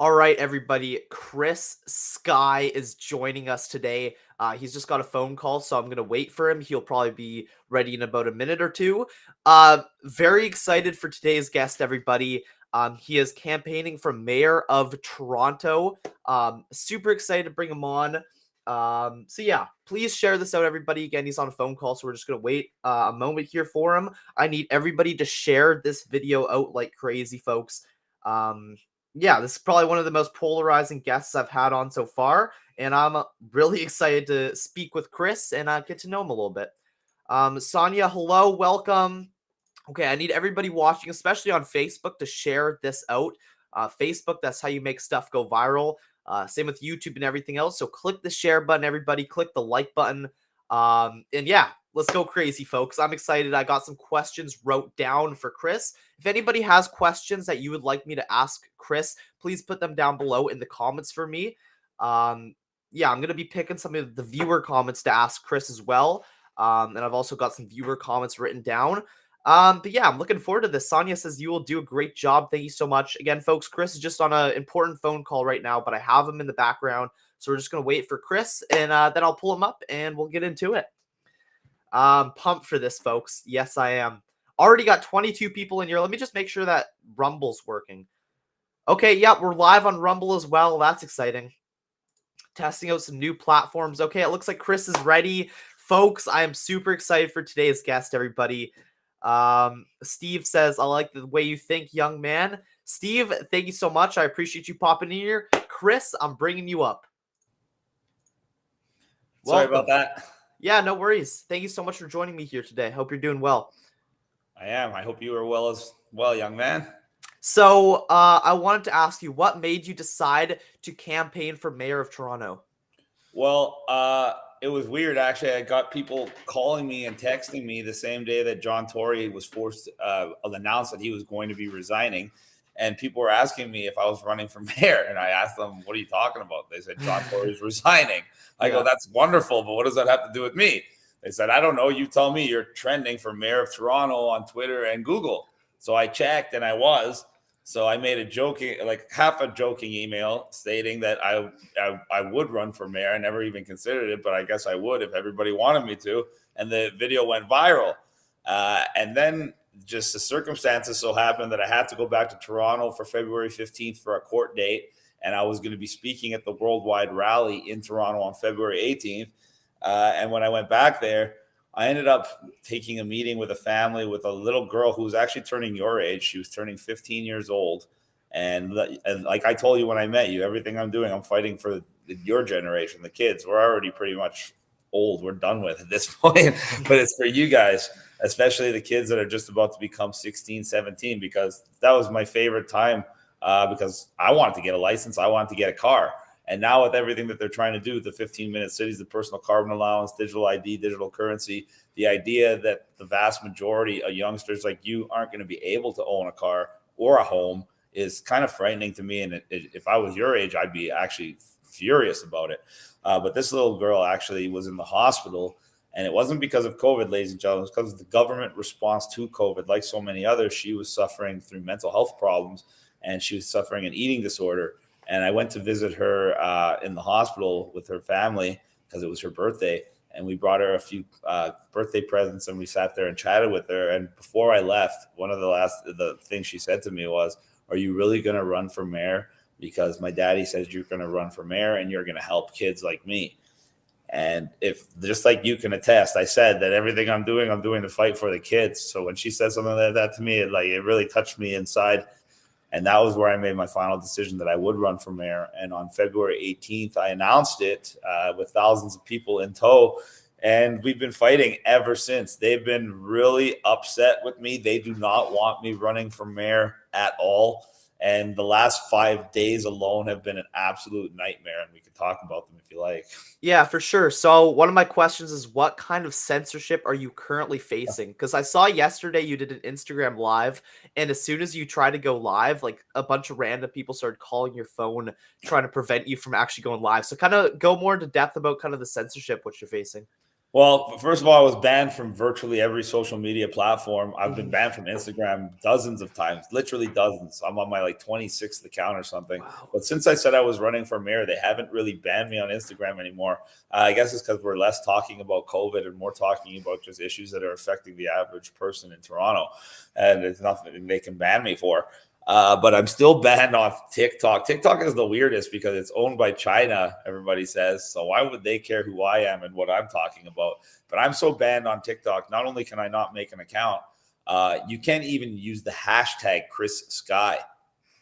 All right, everybody. Chris Sky is joining us today. He's just got a phone call, so I'm going to wait for him. He'll probably be ready in about a minute or two. Very excited for today's guest, everybody. He is campaigning for mayor of Toronto. Super excited to bring him on. So yeah, please share this out, everybody. Again, he's on a phone call, so we're just going to wait a moment here for him. I need everybody to share this video out like crazy, folks. Yeah, this is probably one of the most polarizing guests I've had on so far, and I'm really excited to speak with Chris and get to know him a little bit. Sonia, hello, welcome. Okay, I need everybody watching, especially on Facebook, to share this out. Facebook, that's how you make stuff go viral. Same with YouTube and everything else. So click the share button, everybody. Click the like button. And yeah, let's go crazy, folks. I'm excited. I got some questions wrote down for Chris. If anybody has questions that you would like me to ask Chris, please put them down below in the comments for me. Yeah, I'm going to be picking some of the viewer comments to ask Chris as well. And I've also got some viewer comments written down. But yeah, I'm looking forward to this. Sonia says you will do a great job. Thank you so much. Again, folks, Chris is just on an important phone call right now, but I have him in the background. So we're just going to wait for Chris, and then I'll pull him up, and we'll get into it. Pumped for this, folks. Yes, I am. Already got 22 people in here. Let me just make sure that Rumble's working. Okay, yeah, we're live on Rumble as well. That's exciting. Testing out some new platforms. Okay, it looks like Chris is ready. Folks, I am super excited for today's guest, everybody. Steve says, I like the way you think, young man. Steve, thank you so much. I appreciate you popping in here. Chris, I'm bringing you up. Sorry Welcome. about that. Yeah, no worries. Thank you so much for joining me here today. Hope you're doing well. I am. I hope you are well as well, young man. So, I wanted to ask you, what made you decide to campaign for mayor of Toronto? Well, it was weird, actually. I got people calling me and texting me the same day that John Tory was forced announced that he was going to be resigning. And people were asking me if I was running for mayor. And I asked them, what are you talking about? They said, John Tory is resigning. I go, that's wonderful, but what does that have to do with me? They said, I don't know. You tell me. You're trending for mayor of Toronto on Twitter and Google. So I checked, and I was. So I made a joking, like half a joking email stating that I would run for mayor. I never even considered it, but I guess I would if everybody wanted me to. And the video went viral. And then just the circumstances so happened that I had to go back to Toronto for February 15th for a court date. And I was going to be speaking at the Worldwide Rally in Toronto on February 18th. And when I went back there, I ended up taking a meeting with a family with a little girl who was actually turning your age. She was turning 15 years old. And like I told you when I met you, everything I'm doing, I'm fighting for your generation, the kids. We're already pretty much old. We're done with at this point. But it's for you guys, especially the kids that are just about to become 16, 17, because that was my favorite time because I wanted to get a license. I wanted to get a car. And now with everything that they're trying to do, the 15-minute cities, the personal carbon allowance, digital ID, digital currency, the idea that the vast majority of youngsters like you aren't going to be able to own a car or a home is kind of frightening to me. And if I was your age, I'd be actually furious about it. But this little girl actually was in the hospital, and it wasn't because of COVID, ladies and gentlemen. It was because of the government response to COVID. Like so many others, she was suffering through mental health problems, and she was suffering an eating disorder. And I went to visit her in the hospital with her family because it was her birthday. And we brought her a few birthday presents, and we sat there and chatted with her. And before I left, one of the things she said to me was, are you really going to run for mayor? Because my daddy says you're going to run for mayor and you're going to help kids like me. And if just like you can attest, I said that everything I'm doing to fight for the kids. So when she said something like that to me, it really touched me inside. And that was where I made my final decision that I would run for mayor. And on February 18th, I announced it with thousands of people in tow. And we've been fighting ever since. They've been really upset with me. They do not want me running for mayor at all. And the last 5 days alone have been an absolute nightmare. And we can talk about them if you like. Yeah, for sure. So one of my questions is, what kind of censorship are you currently facing? Because I saw yesterday you did an Instagram live, and as soon as you try to go live, like a bunch of random people started calling your phone, trying to prevent you from actually going live. So kind of go more into depth about kind of the censorship, what you're facing. Well, first of all, I was banned from virtually every social media platform. I've been Mhm. banned from Instagram dozens of times, literally dozens. I'm on my like 26th account or something. Wow. But since I said I was running for mayor, they haven't really banned me on Instagram anymore. I guess it's because we're less talking about COVID and more talking about just issues that are affecting the average person in Toronto. And it's nothing they can ban me for. But I'm still banned off TikTok. TikTok is the weirdest because it's owned by China, everybody says. So why would they care who I am and what I'm talking about? But I'm so banned on TikTok. Not only can I not make an account, you can't even use the hashtag Chris Sky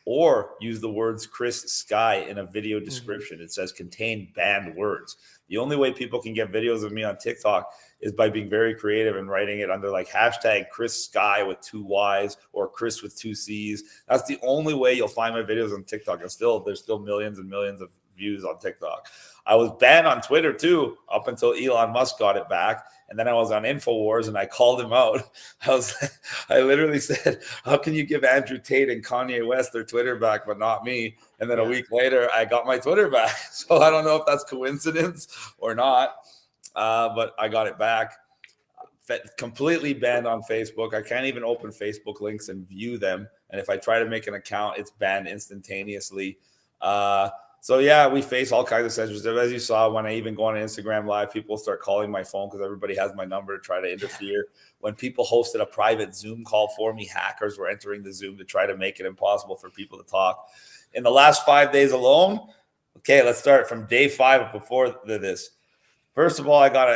or use the words Chris Sky in a video Mhm. description. It says contain banned words. The only way people can get videos of me on TikTok is by being very creative and writing it under like hashtag Chris Sky with 2 Y's or Chris with 2 C's. That's the only way you'll find my videos on TikTok. And there's still millions and millions of views on TikTok. I was banned on Twitter too, up until Elon Musk got it back. And then I was on InfoWars and I called him out. I literally said, how can you give Andrew Tate and Kanye West their Twitter back, but not me? And then a Yeah. week later, I got my Twitter back. So I don't know if that's coincidence or not, but I got it back. Completely banned on Facebook. I can't even open Facebook links and view them. And if I try to make an account, it's banned instantaneously. So yeah, we face all kinds of censorship. As you saw, when I even go on Instagram Live, people start calling my phone because everybody has my number to try to interfere. When people hosted a private Zoom call for me, hackers were entering the Zoom to try to make it impossible for people to talk. In the last 5 days alone, okay, let's start from day 5 before this. First of all, I got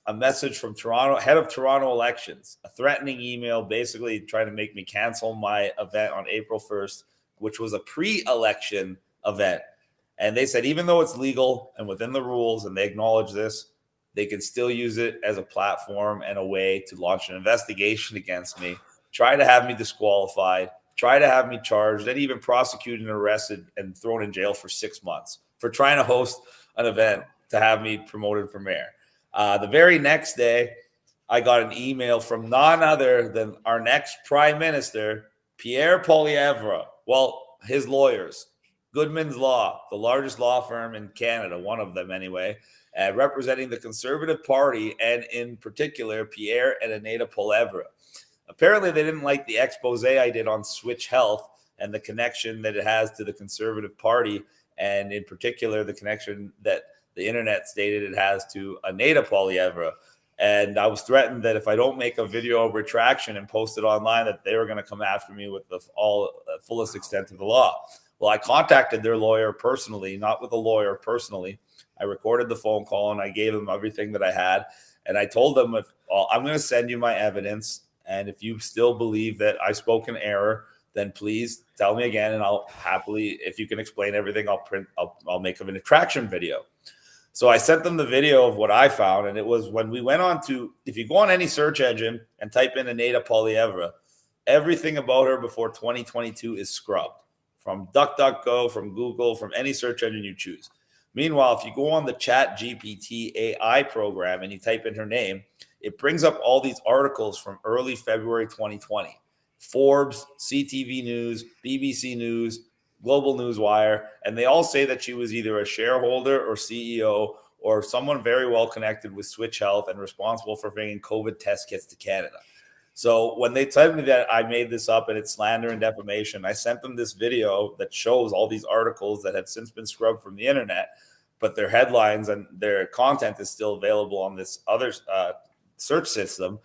a message from Toronto, head of Toronto elections, a threatening email basically trying to make me cancel my event on April 1st, which was a pre-election event. And they said, even though it's legal and within the rules, and they acknowledge this, they can still use it as a platform and a way to launch an investigation against me, try to have me disqualified, try to have me charged, and even prosecuted and arrested and thrown in jail for 6 months for trying to host an event Wow. to have me promoted for mayor. The very next day, I got an email from none other than our next prime minister, Pierre Poilievre. Well, his lawyers, Goodman's Law, the largest law firm in Canada, one of them anyway, representing the Conservative Party, and in particular, Pierre and Anita Poilievre. Apparently, they didn't like the expose I did on Switch Health and the connection that it has to the Conservative Party, and in particular, the connection that the internet stated it has to Anita Poilievre. And I was threatened that if I don't make a video of retraction and post it online, that they were going to come after me with the fullest Wow. extent of the law. Well, I contacted their lawyer personally, not with a lawyer personally. I recorded the phone call and I gave them everything that I had. And I told them, if I'm going to send you my evidence, and if you still believe that I spoke in error, then please tell me again, and I'll happily, if you can explain everything, I'll make a retraction video. So I sent them the video of what I found, and it was when we went on to, if you go on any search engine and type in Anita Poilievre, everything about her before 2022 is scrubbed from DuckDuckGo, from Google, from any search engine you choose. Meanwhile, if you go on the Chat GPT AI program and you type in her name, it brings up all these articles from early February 2020. Forbes, CTV News, BBC News, Global Newswire, and they all say that she was either a shareholder or CEO or someone very well connected with Switch Health and responsible for bringing COVID test kits to Canada. So when they told me that I made this up and it's slander and defamation, I sent them this video that shows all these articles that have since been scrubbed from the internet, but their headlines and their content is still available on this other search system.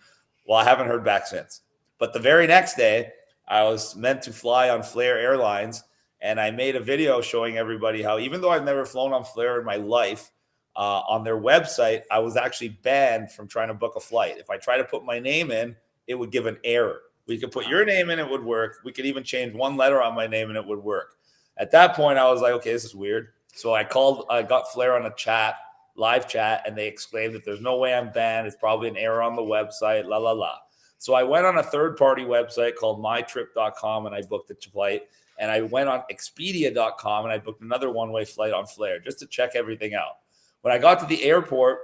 Well, I haven't heard back since. But the very next day, I was meant to fly on Flair Airlines, and I made a video showing everybody how, even though I've never flown on Flair in my life, on their website, I was actually banned from trying to book a flight. If I try to put my name in, it would give an error. We could put your Wow. name in, it would work. We could even change one letter on my name and it would work. At that point, I was like, okay, this is weird. So I got Flair on a live chat, and they exclaimed that there's no way I'm banned. It's probably an error on the website, la, la, la. So I went on a third-party website called mytrip.com and I booked a flight. And I went on expedia.com and I booked another one-way flight on Flair just to check everything out. When I got to the airport,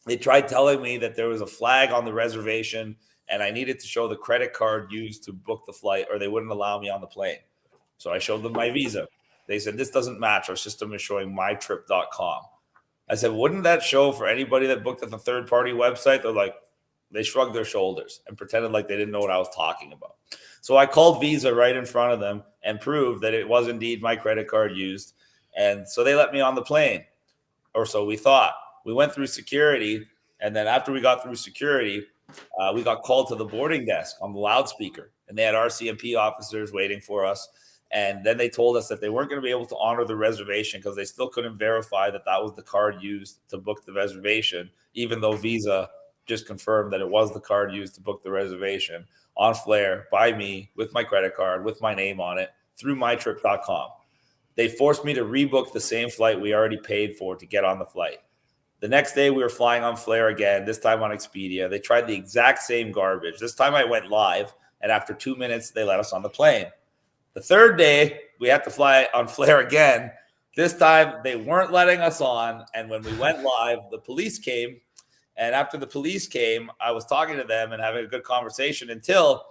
they tried telling me that there was a flag on the reservation and I needed to show the credit card used to book the flight or they wouldn't allow me on the plane. So I showed them my visa. They said, this doesn't match. Our system is showing mytrip.com. I said, wouldn't that show for anybody that booked at the third-party website? They're like, they shrugged their shoulders and pretended like they didn't know what I was talking about. So I called Visa right in front of them and proved that it was indeed my credit card used. And so they let me on the plane, or so we thought. We went through security, and then after we got through security, we got called to the boarding desk on the loudspeaker, and they had RCMP officers waiting for us. And then they told us that they weren't going to be able to honor the reservation because they still couldn't verify that that was the card used to book the reservation, even though Visa just confirmed that it was the card used to book the reservation on Flair by me with my credit card, with my name on it through mytrip.com. They forced me to rebook the same flight we already paid for to get on the flight. The next day we were flying on Flair again, this time on Expedia. They tried the exact same garbage. This time I went live, and after 2 minutes, they let us on the plane. The third day, we had to fly on Flair again. This time, they weren't letting us on. And when we went live, the police came. And after the police came, I was talking to them and having a good conversation until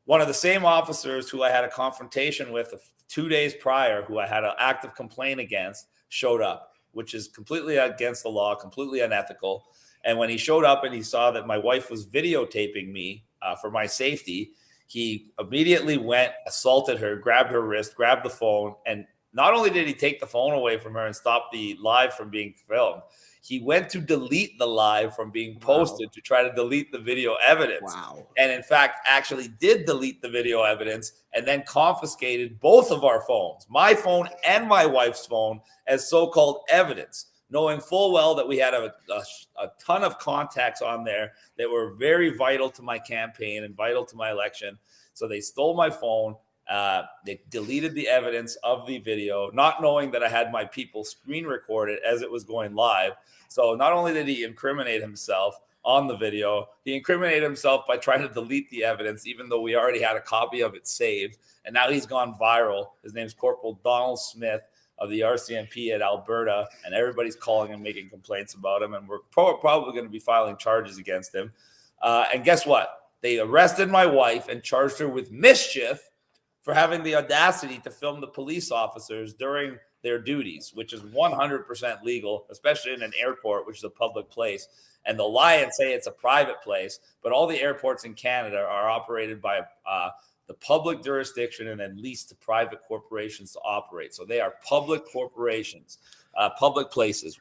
one of the same officers who I had a confrontation with 2 days prior, who I had an active complaint against, showed up, which is completely against the law, completely unethical. And when he showed up and he saw that my wife was videotaping me for my safety, he immediately went, assaulted her, grabbed her wrist, grabbed the phone. And not only did he take the phone away from her and stop the live from being filmed, he went to delete the live from being posted to try to delete the video evidence. Wow. And in fact, actually did delete the video evidence and then confiscated both of our phones, my phone and my wife's phone, as so-called evidence, knowing full well that we had a ton of contacts on there that were very vital to my campaign and vital to my election. So they stole my phone. They deleted the evidence of the video, not knowing that I had my people screen record it as it was going live. So not only did he incriminate himself on the video, he incriminated himself by trying to delete the evidence, even though we already had a copy of it saved. And now he's gone viral. His name's Corporal Donald Smith of the RCMP at Alberta, and everybody's calling and making complaints about him, and we're probably going to be filing charges against him. And guess what? They arrested my wife and charged her with mischief for having the audacity to film the police officers during their duties, which is 100% legal, especially in an airport, which is a public place. And they'll lie and say it's a private place, but all the airports in Canada are operated by the public jurisdiction and then leased to private corporations to operate. So they are public corporations, public places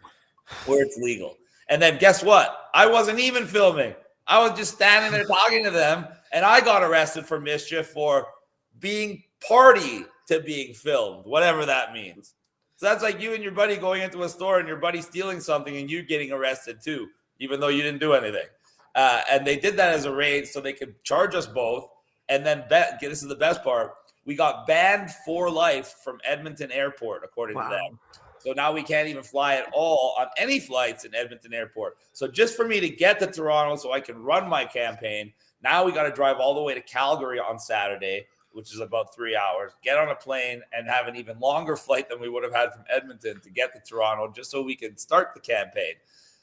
where it's legal. And then guess what? I wasn't even filming. I was just standing there talking to them, and I got arrested for mischief for being party to being filmed, whatever that means. So that's like you and your buddy going into a store and your buddy stealing something and you getting arrested too, even though you didn't do anything. And they did that as a raid so they could charge us both. And then this is the best part. We got banned for life from Edmonton Airport, according to them. So now we can't even fly at all on any flights in Edmonton Airport. So just for me to get to Toronto so I can run my campaign, now we got to drive all the way to Calgary on Saturday, which is about 3 hours, get on a plane and have an even longer flight than we would have had from Edmonton to get to Toronto just so we could start the campaign.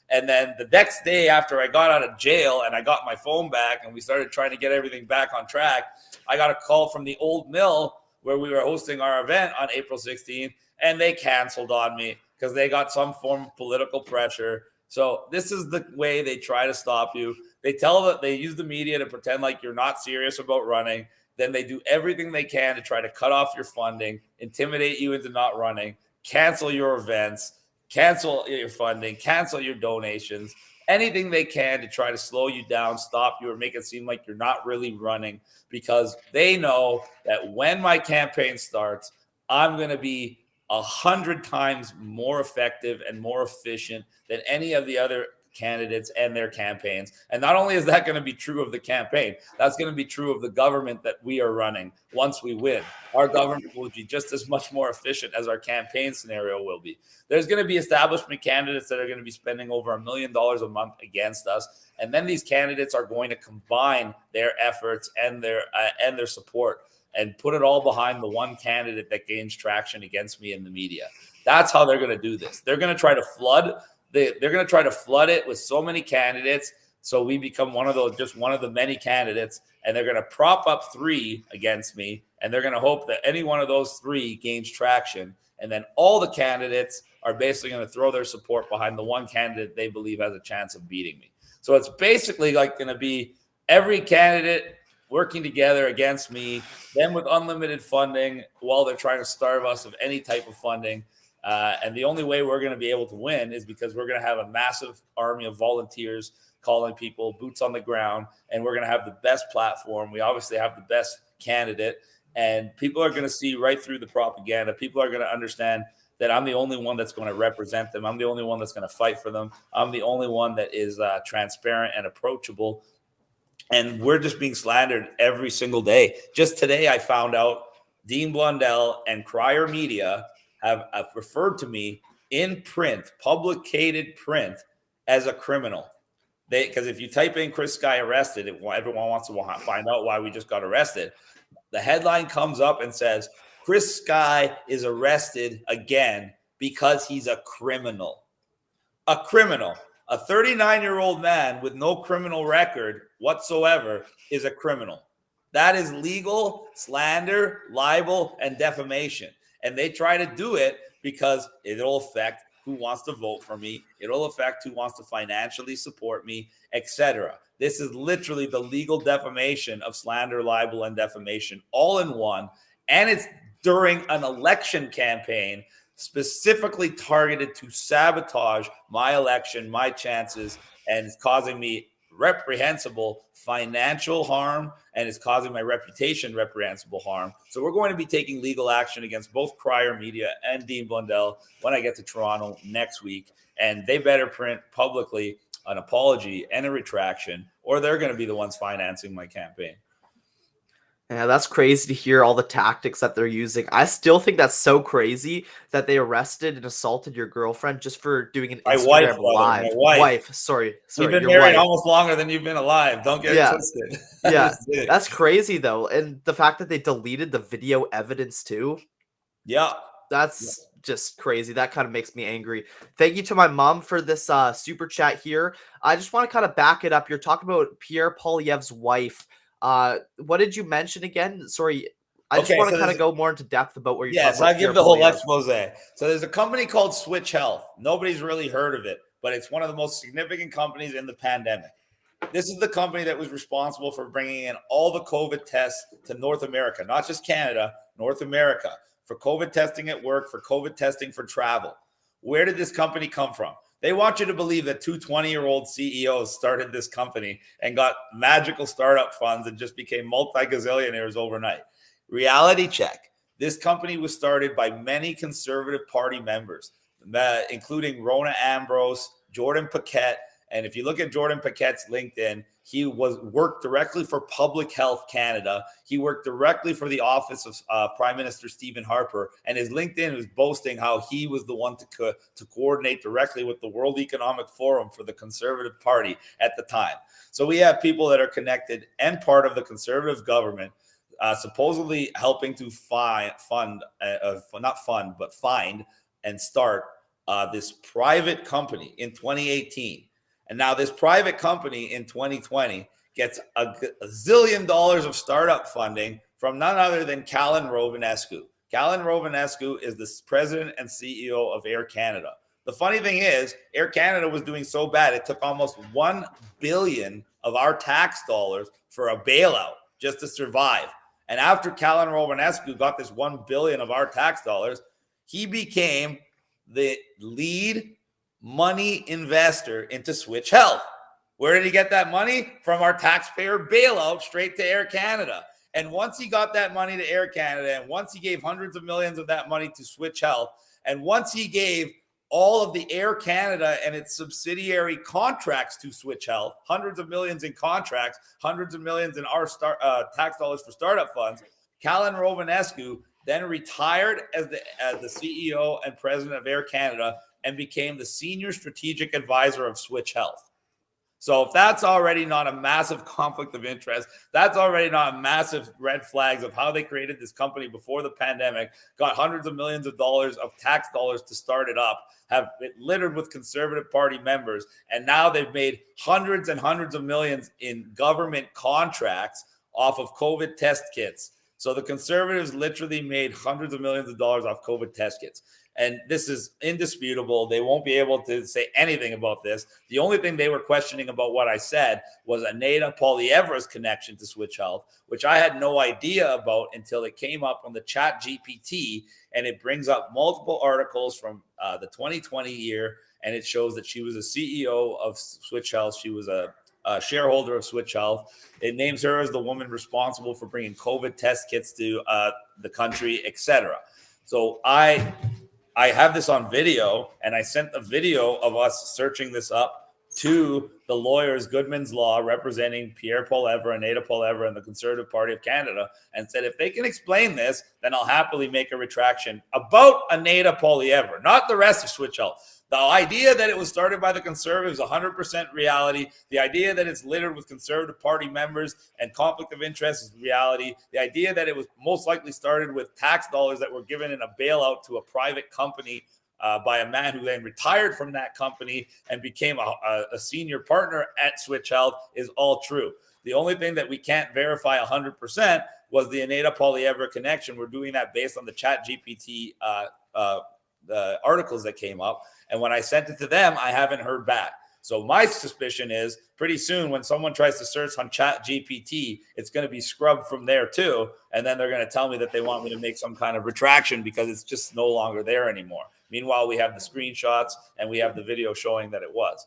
And then the next day after I got out of jail and I got my phone back and we started trying to get everything back on track, I got a call from the old mill where we were hosting our event on April 16th, and they canceled on me because they got some form of political pressure. So this is the way they try to stop you. They use the media to pretend like you're not serious about running. Then they do everything they can to try to cut off your funding, intimidate you into not running, cancel your events, cancel your funding, cancel your donations, anything they can to try to slow you down, stop you, or make it seem like you're not really running, because they know that when my campaign starts, I'm going to be 100 times more effective and more efficient than any of the other candidates and their campaigns. And not only is that going to be true of the campaign, that's going to be true of the government that we are running once we win. Our government will be just as much more efficient as our campaign scenario will be. There's going to be establishment candidates that are going to be spending over $1 million a month against us. And then these candidates are going to combine their efforts and their support and put it all behind the one candidate that gains traction against me in the media. That's how they're going to do this. They're going to try to flood They're going to try to flood it with so many candidates so we become one of the many candidates, and they're going to prop up 3 against me, and they're going to hope that any one of those 3 gains traction, And then all the candidates are basically going to throw their support behind the one candidate they believe has a chance of beating me. So it's basically like going to be every candidate working together against me, them with unlimited funding while they're trying to starve us of any type of funding. And the only way we're going to be able to win is because we're going to have a massive army of volunteers calling people, boots on the ground, and we're going to have the best platform. We obviously have the best candidate, and people are going to see right through the propaganda. People are going to understand that I'm the only one that's going to represent them. I'm the only one that's going to fight for them. I'm the only one that is transparent and approachable. And we're just being slandered every single day. Just today, I found out Dean Blundell and Crier Media have referred to me in print, publicated print, as a criminal. Because if you type in Chris Sky arrested, everyone wants to find out why we just got arrested. The headline comes up and says, Chris Sky is arrested again because he's a criminal. A criminal. A 39-year-old man with no criminal record whatsoever is a criminal. That is legal slander, libel, and defamation. And they try to do it because it'll affect who wants to vote for me. It'll affect who wants to financially support me, etc. This is literally the legal defamation of slander, libel, and defamation all in one. And it's during an election campaign specifically targeted to sabotage my election, my chances, and it's causing me reprehensible financial harm, and it's causing my reputation reprehensible harm. So we're going to be taking legal action against both Crier Media and Dean Blundell when I get to Toronto next week. And they better print publicly an apology and a retraction, or they're going to be the ones financing my campaign. Yeah, that's crazy to hear all the tactics that they're using. I still think that's so crazy that they arrested and assaulted your girlfriend just for doing an Instagram live. My wife. Sorry. We've been married almost longer than you've been alive. Don't get it twisted. Yeah, that's crazy though. And the fact that they deleted the video evidence too. Yeah. That's just crazy. That kind of makes me angry. Thank you to my mom for this super chat here. I just want to kind of back it up. You're talking about Pierre Poilievre's wife. What did you mention again? Sorry, I just want to kind of go more into depth about where you're talking about. Yes, I give the whole expose. So there's a company called Switch Health. Nobody's really heard of it, but it's one of the most significant companies in the pandemic. This is the company that was responsible for bringing in all the COVID tests to North America, not just Canada, North America, for COVID testing at work, for COVID testing for travel. Where did this company come from? They want you to believe that two 20-year-old CEOs started this company and got magical startup funds and just became multi-gazillionaires overnight. Reality check. This company was started by many Conservative Party members, including Rona Ambrose, Jordan Paquette. And if you look at Jordan Paquette's LinkedIn, he worked directly for Public Health Canada. He worked directly for the office of Prime Minister Stephen Harper. And his LinkedIn was boasting how he was the one to coordinate directly with the World Economic Forum for the Conservative Party at the time. So we have people that are connected and part of the Conservative government, supposedly helping to find and start this private company in 2018. And now this private company in 2020 gets a zillion dollars of startup funding from none other than Callan Rovinescu. Callan Rovinescu is the president and CEO of Air Canada. The funny thing is, Air Canada was doing so bad, it took almost $1 billion of our tax dollars for a bailout just to survive. And after Callan Rovinescu got this $1 billion of our tax dollars, he became the lead money investor into Switch Health. Where did he get that money? From our taxpayer bailout straight to Air Canada. And once he got that money to Air Canada, and once he gave hundreds of millions of that money to Switch Health, and once he gave all of the Air Canada and its subsidiary contracts to Switch Health, hundreds of millions in contracts, hundreds of millions in our tax dollars for startup funds, Callan Rovinescu then retired as the CEO and president of Air Canada and became the senior strategic advisor of Switch Health. So if that's already not a massive conflict of interest, that's already not a massive red flags of how they created this company before the pandemic, got hundreds of millions of dollars of tax dollars to start it up, have it littered with Conservative Party members, and now they've made hundreds and hundreds of millions in government contracts off of COVID test kits. So the Conservatives literally made hundreds of millions of dollars off COVID test kits. And this is indisputable. They won't be able to say anything about this. The only thing they were questioning about what I said was Aneta Polyevra's connection to Switch Health, which I had no idea about until it came up on the Chat GPT, and it brings up multiple articles from the 2020 year, and it shows that she was a CEO of Switch Health. She was a shareholder of Switch Health. It names her as the woman responsible for bringing COVID test kits to the country, etc. So I have this on video, and I sent the video of us searching this up to the lawyers, Goodman's Law, representing Pierre Poilievre, Aneta Poilievre, and the Conservative Party of Canada, and said, if they can explain this, then I'll happily make a retraction about Aneta Poilievre, not the rest of Switch Health. The idea that it was started by the Conservatives is 100% reality. The idea that it's littered with Conservative Party members and conflict of interest is reality. The idea that it was most likely started with tax dollars that were given in a bailout to a private company by a man who then retired from that company and became a senior partner at Switch Health is all true. The only thing that we can't verify 100% was the Aneta Poilievre connection. We're doing that based on the Chat GPT the articles that came up. And when I sent it to them, I haven't heard back. So my suspicion is pretty soon when someone tries to search on Chat GPT, it's going to be scrubbed from there too. And then they're going to tell me that they want me to make some kind of retraction because it's just no longer there anymore. Meanwhile, we have the screenshots and we have the video showing that it was.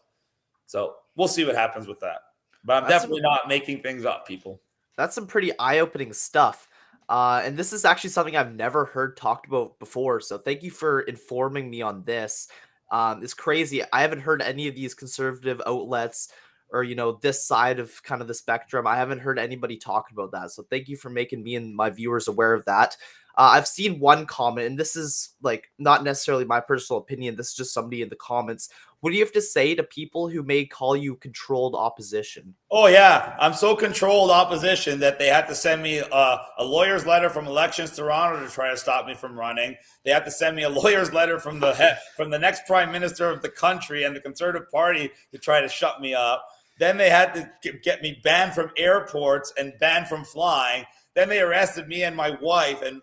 So we'll see what happens with that. But I'm definitely not making things up, people. That's some pretty eye-opening stuff. And this is actually something I've never heard talked about before. So thank you for informing me on this. It's crazy. I haven't heard any of these conservative outlets or, this side of kind of the spectrum. I haven't heard anybody talk about that. So thank you for making me and my viewers aware of that. I've seen one comment, and this is not necessarily my personal opinion. This is just somebody in the comments. What do you have to say to people who may call you controlled opposition? Oh, yeah. I'm so controlled opposition that they had to send me a lawyer's letter from Elections Toronto to try to stop me from running. They had to send me a lawyer's letter from the next prime minister of the country and the Conservative Party to try to shut me up. Then they had to get me banned from airports and banned from flying. Then they arrested me and my wife and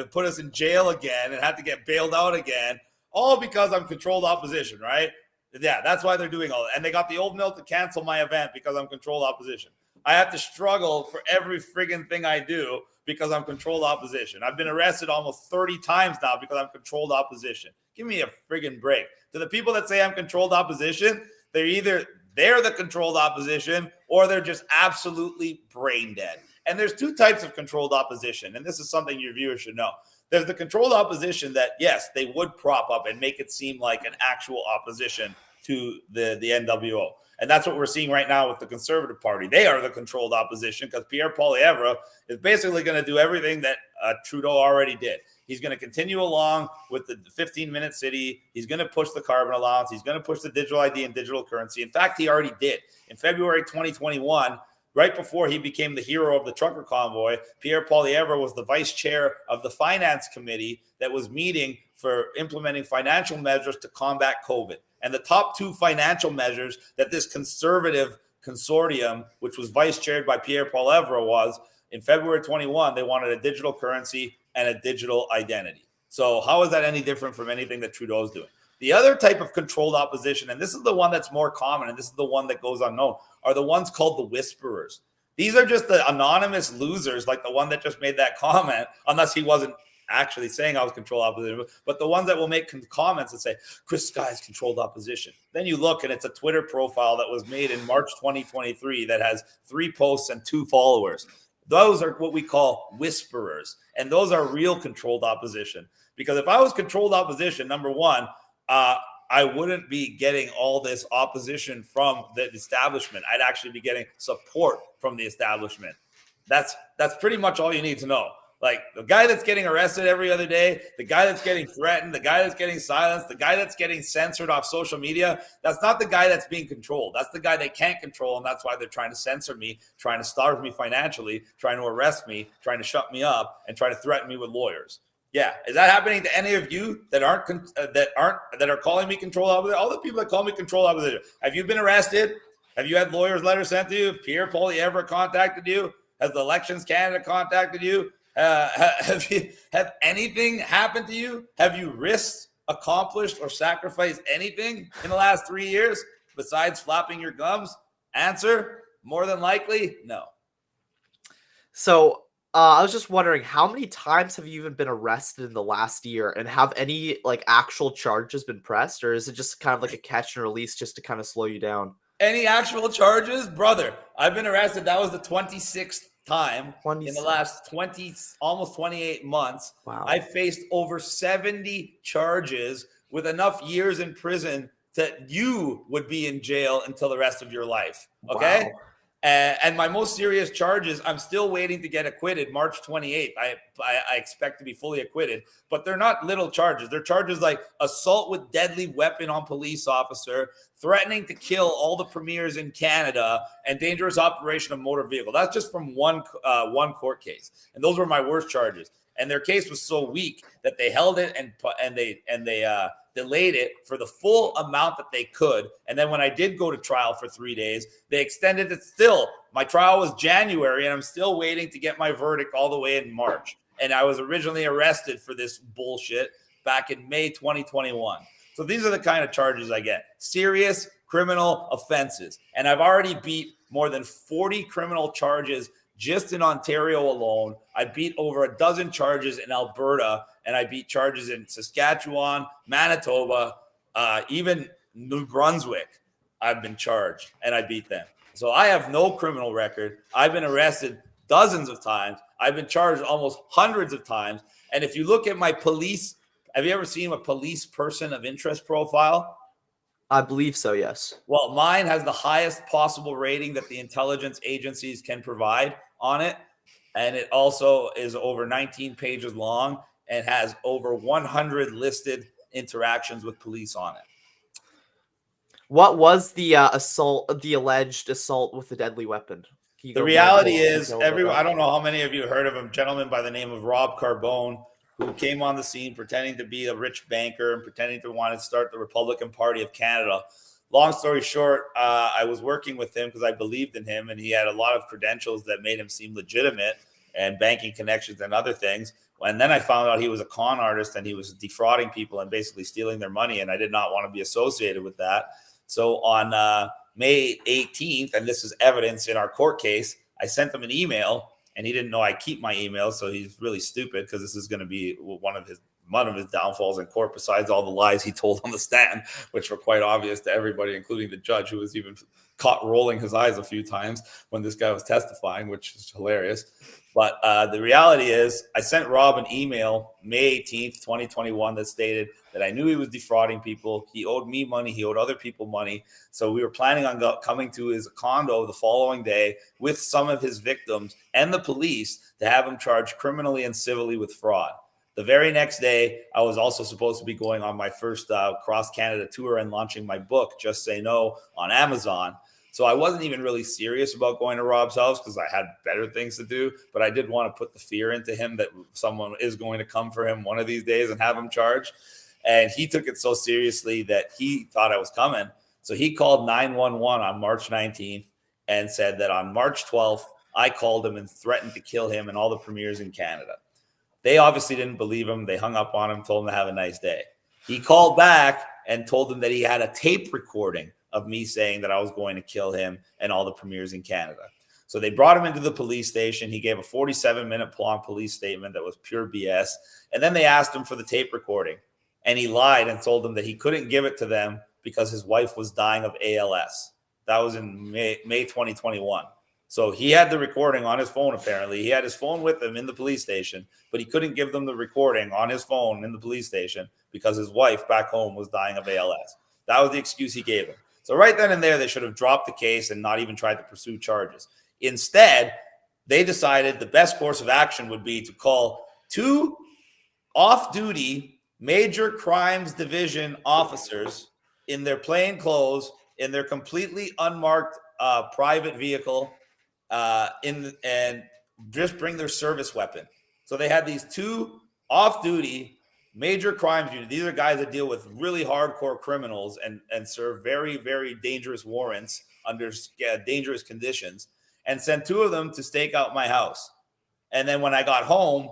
put us in jail again and had to get bailed out again. All because I'm controlled opposition, right? Yeah, that's why they're doing all that. And they got the Old Mill to cancel my event because I'm controlled opposition. I have to struggle for every friggin' thing I do because I'm controlled opposition. I've been arrested almost 30 times now because I'm controlled opposition. Give me a friggin' break. To the people that say I'm controlled opposition, they're the controlled opposition or they're just absolutely brain dead. And there's two types of controlled opposition, and this is something your viewers should know. There's the controlled opposition that, yes, they would prop up and make it seem like an actual opposition to the NWO. And that's what we're seeing right now with the Conservative Party. They are the controlled opposition because Pierre Poilievre is basically going to do everything that Trudeau already did. He's going to continue along with the 15-minute city. He's going to push the carbon allowance. He's going to push the digital ID and digital currency. In fact, he already did. In February 2021, right before he became the hero of the trucker convoy, Pierre Poilievre was the vice chair of the finance committee that was meeting for implementing financial measures to combat COVID. And the top two financial measures that this conservative consortium, which was vice chaired by Pierre Poilievre, was in February 21, they wanted a digital currency and a digital identity. So how is that any different from anything that Trudeau's doing? The other type of controlled opposition, and this is the one that's more common, and this is the one that goes unknown, are the ones called the whisperers. These are just the anonymous losers, like the one that just made that comment, unless he wasn't actually saying I was controlled opposition, but the ones that will make comments and say, Chris Sky is controlled opposition. Then you look and it's a Twitter profile that was made in March 2023 that has 3 posts and 2 followers. Those are what we call whisperers, and those are real controlled opposition. Because if I was controlled opposition, number one, I wouldn't be getting all this opposition from the establishment. I'd actually be getting support from the establishment. That's pretty much all you need to know. Like the guy that's getting arrested every other day, the guy that's getting threatened, the guy that's getting silenced, the guy that's getting censored off social media, that's not the guy that's being controlled. That's the guy they can't control, and that's why they're trying to censor me, trying to starve me financially, trying to arrest me, trying to shut me up, and trying to threaten me with lawyers. Yeah, is that happening to any of you that are calling me control opposition? All the people that call me control opposition. Have you been arrested? Have you had lawyers' letters sent to you? Pierre Poilievre contacted you? Has the Elections Canada contacted you? Have anything happened to you? Have you risked, accomplished, or sacrificed anything in the last 3 years besides flapping your gums? Answer: more than likely, no. So, I was just wondering, how many times have you even been arrested in the last year, and have any, like, actual charges been pressed, or is it just kind of like a catch and release just to kinda slow you down? Any actual charges? Brother, I've been arrested. That was the 26th time in the 26. last 20, almost 28 months. I Wow. faced over 70 charges with enough years in prison that you would be in jail until the rest of your life. Okay? Wow. And my most serious charges, I'm still waiting to get acquitted March 28th. I expect to be fully acquitted, but they're not little charges. They're charges like assault with deadly weapon on police officer, threatening to kill all the premiers in Canada, and dangerous operation of motor vehicle. That's just from one court case, and those were my worst charges. And their case was so weak that they held it and they delayed it for the full amount that they could. And then when I did go to trial for 3 days, they extended it still. My trial was January, and I'm still waiting to get my verdict all the way in March. And I was originally arrested for this bullshit back in May 2021. So these are the kind of charges I get: serious criminal offenses. And I've already beat more than 40 criminal charges just in Ontario alone. I beat over a dozen charges in Alberta, and I beat charges in Saskatchewan, Manitoba, even New Brunswick. I've been charged, and I beat them. So I have no criminal record. I've been arrested dozens of times. I've been charged almost hundreds of times. And if you look at my police, have you ever seen a police person of interest profile? I believe so, yes. Well, mine has the highest possible rating that the intelligence agencies can provide on it. And it also is over 19 pages long and has over 100 listed interactions with police on it. What was the, the alleged assault with a deadly weapon? Can you The go more into reality is, detail about I that? don't know how many of you heard of a gentleman by the name of Rob Carbone, who came on the scene pretending to be a rich banker and pretending to want to start the Republican Party of Canada. Long story short, I was working with him because I believed in him, and he had a lot of credentials that made him seem legitimate, and banking connections and other things. And then I found out he was a con artist and he was defrauding people and basically stealing their money, and I did not want to be associated with that. So on May 18th, and this is evidence in our court case, I sent him an email, and he didn't know I keep my emails, so he's really stupid, because this is going to be one of his downfalls in court, besides all the lies he told on the stand, which were quite obvious to everybody, including the judge, who was even caught rolling his eyes a few times when this guy was testifying, which is hilarious. But the reality is, I sent Rob an email May 18th, 2021, that stated that I knew he was defrauding people. He owed me money. He owed other people money. So we were planning on coming to his condo the following day with some of his victims and the police to have him charged criminally and civilly with fraud. The very next day, I was also supposed to be going on my first cross-Canada tour and launching my book, Just Say No, on Amazon. So I wasn't even really serious about going to Rob's house because I had better things to do. But I did want to put the fear into him that someone is going to come for him one of these days and have him charged. And he took it so seriously that he thought I was coming. So he called 911 on March 19th and said that on March 12th, I called him and threatened to kill him and all the premiers in Canada. They obviously didn't believe him. They hung up on him, told him to have a nice day. He called back and told them that he had a tape recording of me saying that I was going to kill him and all the premiers in Canada. So they brought him into the police station. He gave a 47-minute long police statement that was pure BS. And then they asked him for the tape recording. And he lied and told them that he couldn't give it to them because his wife was dying of ALS. That was in May 2021. So he had the recording on his phone, apparently. He had his phone with him in the police station, but he couldn't give them the recording on his phone in the police station because his wife back home was dying of ALS. That was the excuse he gave him. So right then and there, they should have dropped the case and not even tried to pursue charges. Instead, they decided the best course of action would be to call two off-duty major crimes division officers in their plain clothes, in their completely unmarked private vehicle, and just bring their service weapon. So they had these two off-duty major crimes unit. These are guys that deal with really hardcore criminals and serve very, very dangerous warrants under dangerous conditions. and sent 2 of them to stake out my house. And then when I got home,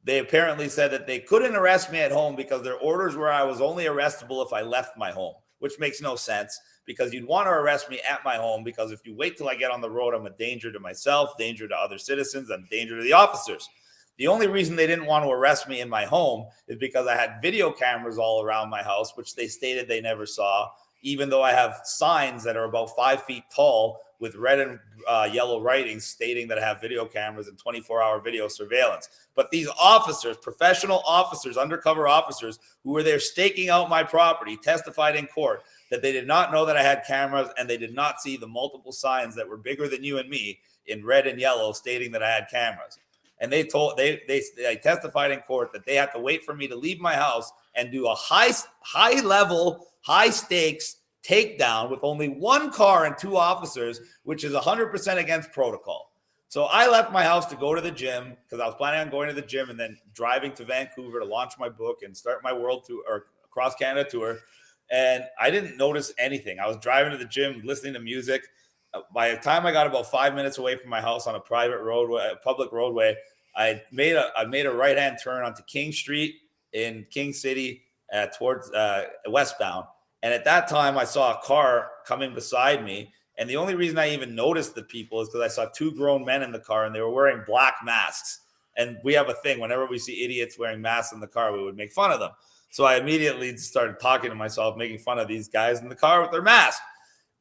they apparently said that they couldn't arrest me at home because their orders were I was only arrestable if I left my home, which makes no sense because you'd want to arrest me at my home because if you wait till I get on the road, I'm a danger to myself, danger to other citizens, and danger to the officers. The only reason they didn't want to arrest me in my home is because I had video cameras all around my house, which they stated they never saw, even though I have signs that are about 5 feet tall with red and yellow writing stating that I have video cameras and 24-hour video surveillance. But these officers, professional officers, undercover officers who were there staking out my property, testified in court that they did not know that I had cameras and they did not see the multiple signs that were bigger than you and me in red and yellow stating that I had cameras. And they testified in court that they had to wait for me to leave my house and do a high level, high stakes takedown with only 1 car and 2 officers, which is 100% against protocol. So I left my house to go to the gym because I was planning on going to the gym and then driving to Vancouver to launch my book and start my world tour or cross Canada tour. And I didn't notice anything. I was driving to the gym, listening to music. By the time I got about 5 minutes away from my house on a private roadway, a public roadway, I made a right-hand turn onto King Street in King City towards westbound. And at that time, I saw a car coming beside me. And the only reason I even noticed the people is because I saw 2 grown men in the car and they were wearing black masks. And we have a thing, whenever we see idiots wearing masks in the car, we would make fun of them. So I immediately started talking to myself, making fun of these guys in the car with their mask.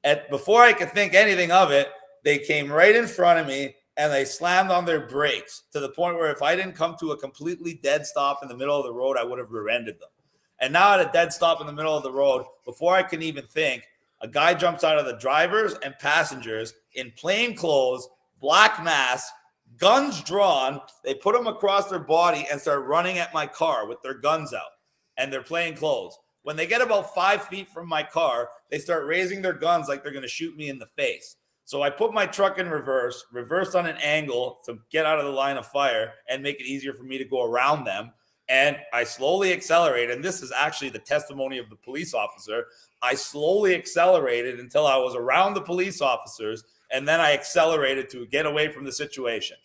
And before I could think anything of it, they came right in front of me and they slammed on their brakes to the point where if I didn't come to a completely dead stop in the middle of the road, I would have rear-ended them. And now at a dead stop in the middle of the road, before I can even think, a guy jumps out of the drivers and passengers in plain clothes, black masks, guns drawn. They put them across their body and start running at my car with their guns out. And they're plain clothes. When they get about 5 feet from my car, they start raising their guns like they're going to shoot me in the face. So I put my truck in reverse, reversed on an angle to get out of the line of fire and make it easier for me to go around them. And I slowly accelerated. And this is actually the testimony of the police officer. I slowly accelerated until I was around the police officers. And then I accelerated to get away from the situation.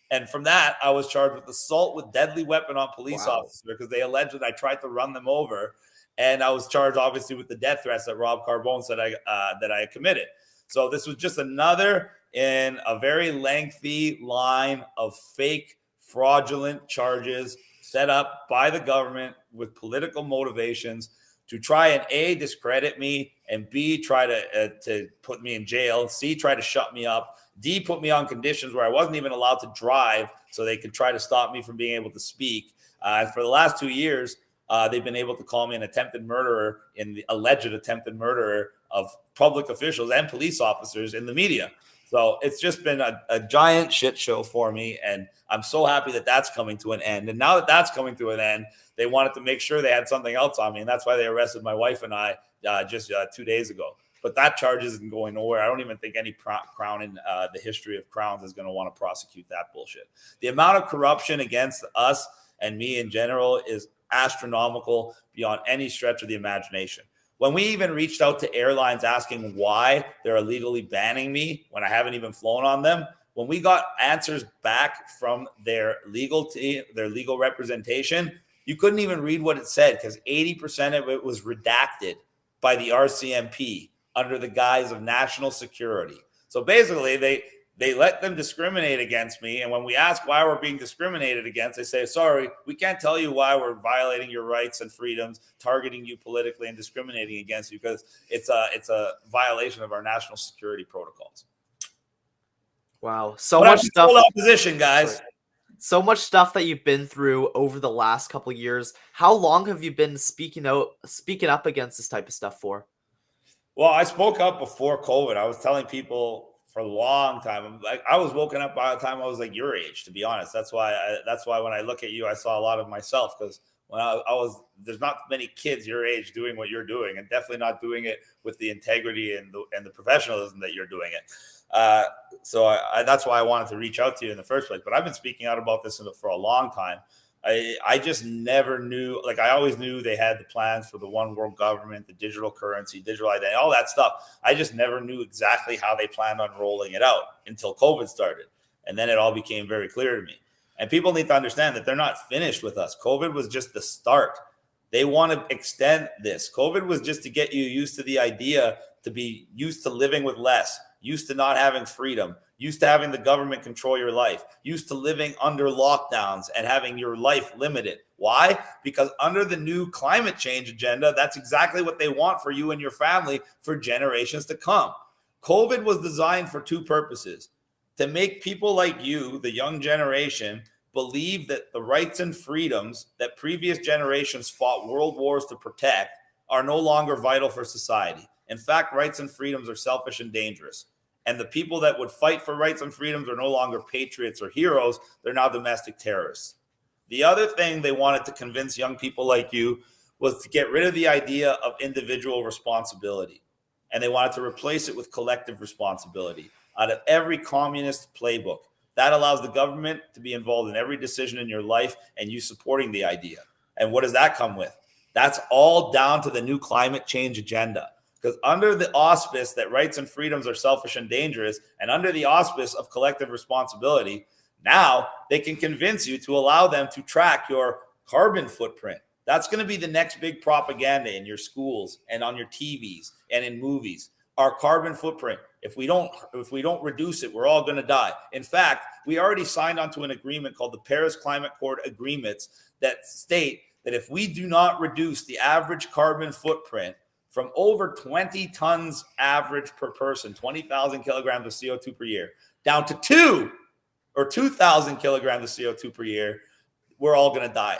And from that, I was charged with assault with deadly weapon on police officer because they alleged that I tried to run them over. And I was charged, obviously, with the death threats that Rob Carbone said that I committed. So this was just another in a very lengthy line of fake, fraudulent charges set up by the government with political motivations to try and A, discredit me, and B, try to put me in jail, C, try to shut me up, D, put me on conditions where I wasn't even allowed to drive so they could try to stop me from being able to speak. For the last 2 years, they've been able to call me an attempted murderer in the alleged attempted murderer of public officials and police officers in the media. So it's just been a giant shit show for me. And I'm so happy that that's coming to an end. And now that that's coming to an end, they wanted to make sure they had something else on me. And that's why they arrested my wife and I just 2 days ago. But that charge isn't going nowhere. I don't even think any crown in the history of crowns is going to want to prosecute that bullshit. The amount of corruption against us and me in general is astronomical beyond any stretch of the imagination. When we even reached out to airlines asking why they're illegally banning me when I haven't even flown on them, when we got answers back from their legal team, their legal representation, you couldn't even read what it said because 80% of it was redacted by the RCMP under the guise of national security. So basically, they let them discriminate against me. And when we ask why we're being discriminated against, they say, sorry, we can't tell you why we're violating your rights and freedoms, targeting you politically and discriminating against you because it's a violation of our national security protocols. Wow. So much stuff. Opposition, guys. Sorry. So much stuff that you've been through over the last couple of years. How long have you been speaking up against this type of stuff for? Well, I spoke up before COVID. I was telling people for a long time. I was woken up by the time I was like your age, to be honest. That's why when I look at you, I saw a lot of myself because when I was, there's not many kids your age doing what you're doing, and definitely not doing it with the integrity and the professionalism that you're doing it. So that's why I wanted to reach out to you in the first place. But I've been speaking out about this for a long time. I just never knew. Like, I always knew they had the plans for the one world government, the digital currency, digital identity, all that stuff. I just never knew exactly how they planned on rolling it out until COVID started. And then it all became very clear to me. And people need to understand that they're not finished with us. COVID was just the start. They want to extend this. COVID was just to get you used to the idea, to be used to living with less, used to not having freedom, used to having the government control your life, used to living under lockdowns and having your life limited. Why? Because under the new climate change agenda, that's exactly what they want for you and your family for generations to come. COVID was designed for two purposes: to make people like you, the young generation, believe that the rights and freedoms that previous generations fought world wars to protect are no longer vital for society. In fact, rights and freedoms are selfish and dangerous. And the people that would fight for rights and freedoms are no longer patriots or heroes. They're now domestic terrorists. The other thing they wanted to convince young people like you was to get rid of the idea of individual responsibility. And they wanted to replace it with collective responsibility out of every communist playbook. That allows the government to be involved in every decision in your life and you supporting the idea. And what does that come with? That's all down to the new climate change agenda. Because under the auspice that rights and freedoms are selfish and dangerous, and under the auspice of collective responsibility, now they can convince you to allow them to track your carbon footprint. That's going to be the next big propaganda in your schools and on your TVs and in movies. Our carbon footprint. If we don't reduce it, we're all going to die. In fact, we already signed onto an agreement called the Paris Climate Accord Agreements that state that if we do not reduce the average carbon footprint from over 20 tons average per person, 20,000 kilograms of CO2 per year, down to 2,000 kilograms of CO2 per year, we're all going to die.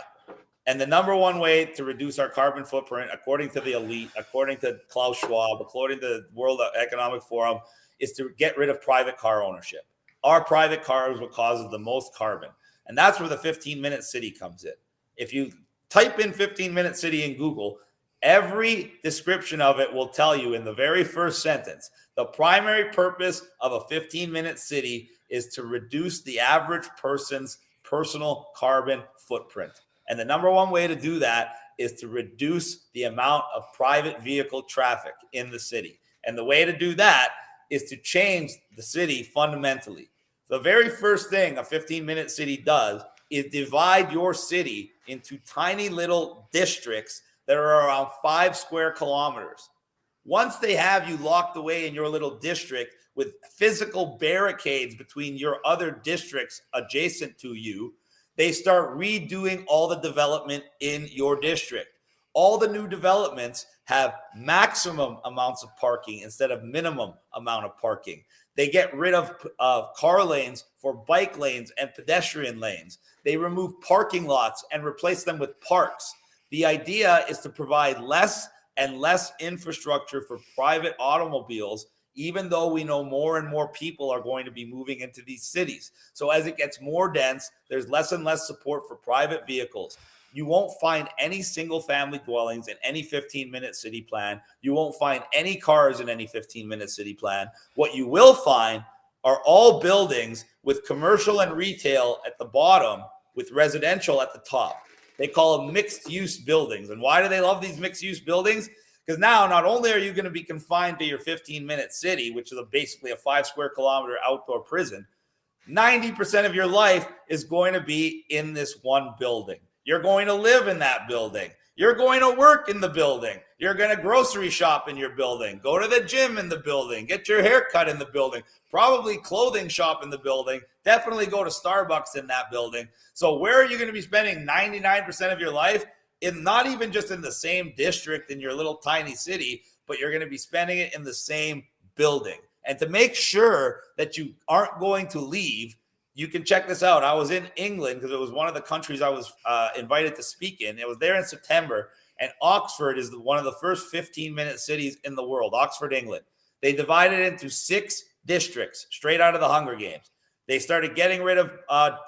And the number one way to reduce our carbon footprint, according to the elite, according to Klaus Schwab, according to the World Economic Forum, is to get rid of private car ownership. Our private car is what causes the most carbon. And that's where the 15-minute city comes in. If you type in 15-minute city in Google, every description of it will tell you in the very first sentence, the primary purpose of a 15-minute city is to reduce the average person's personal carbon footprint. And the number one way to do that is to reduce the amount of private vehicle traffic in the city. And the way to do that is to change the city fundamentally. The very first thing a 15-minute city does is divide your city into tiny little districts that are around 5 square kilometers. Once they have you locked away in your little district with physical barricades between your other districts adjacent to you, they start redoing all the development in your district. All the new developments have maximum amounts of parking instead of minimum amount of parking. They get rid of car lanes for bike lanes and pedestrian lanes. They remove parking lots and replace them with parks. The idea is to provide less and less infrastructure for private automobiles, even though we know more and more people are going to be moving into these cities. So as it gets more dense, there's less and less support for private vehicles. You won't find any single family dwellings in any 15-minute city plan. You won't find any cars in any 15-minute city plan. What you will find are all buildings with commercial and retail at the bottom, with residential at the top. They call them mixed-use buildings. And why do they love these mixed-use buildings? Because now not only are you going to be confined to your 15-minute city, which is basically a 5 square kilometer outdoor prison, 90% of your life is going to be in this one building. You're going to live in that building. You're going to work in the building. You're going to grocery shop in your building, go to the gym in the building, get your hair cut in the building, probably clothing shop in the building, definitely go to Starbucks in that building. So where are you going to be spending 99% of your life? Not even just in the same district in your little tiny city, but you're going to be spending it in the same building. And to make sure that you aren't going to leave, you can check this out. I was in England because it was one of the countries I was invited to speak in. It was there in September, and Oxford is one of the first 15-minute cities in the world, Oxford, England. They divided it into 6 districts straight out of the Hunger Games. They started getting rid of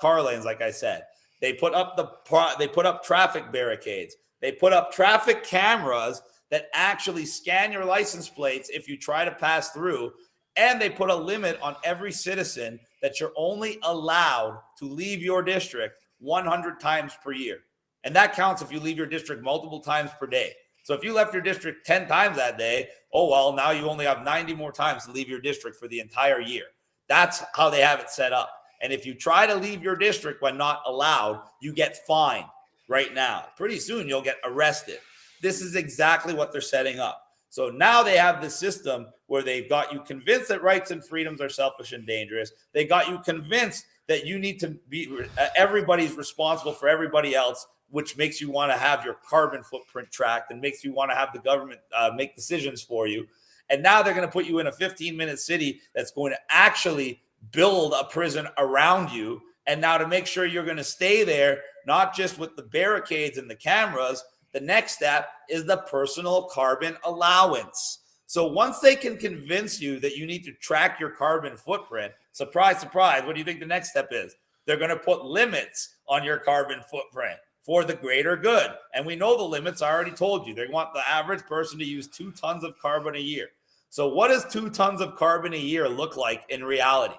car lanes, like I said. They put up traffic barricades. They put up traffic cameras that actually scan your license plates if you try to pass through. And they put a limit on every citizen that you're only allowed to leave your district 100 times per year. And that counts if you leave your district multiple times per day. So if you left your district 10 times that day, oh, well, now you only have 90 more times to leave your district for the entire year. That's how they have it set up. And if you try to leave your district when not allowed, you get fined right now. Pretty soon you'll get arrested. This is exactly what they're setting up. So now they have this system where they've got you convinced that rights and freedoms are selfish and dangerous. They got you convinced that you need to be, everybody's responsible for everybody else, which makes you want to have your carbon footprint tracked and makes you want to have the government make decisions for you. And now they're going to put you in a 15-minute city that's going to actually build a prison around you. And now to make sure you're going to stay there, not just with the barricades and the cameras, the next step is the personal carbon allowance. So once they can convince you that you need to track your carbon footprint, surprise, surprise, what do you think the next step is? They're going to put limits on your carbon footprint for the greater good. And we know the limits. I already told you. They want the average person to use 2 tons of carbon a year. So what does 2 tons of carbon a year look like in reality?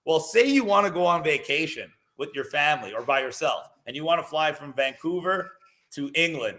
Well, say you want to go on vacation with your family or by yourself, and you want to fly from Vancouver to England.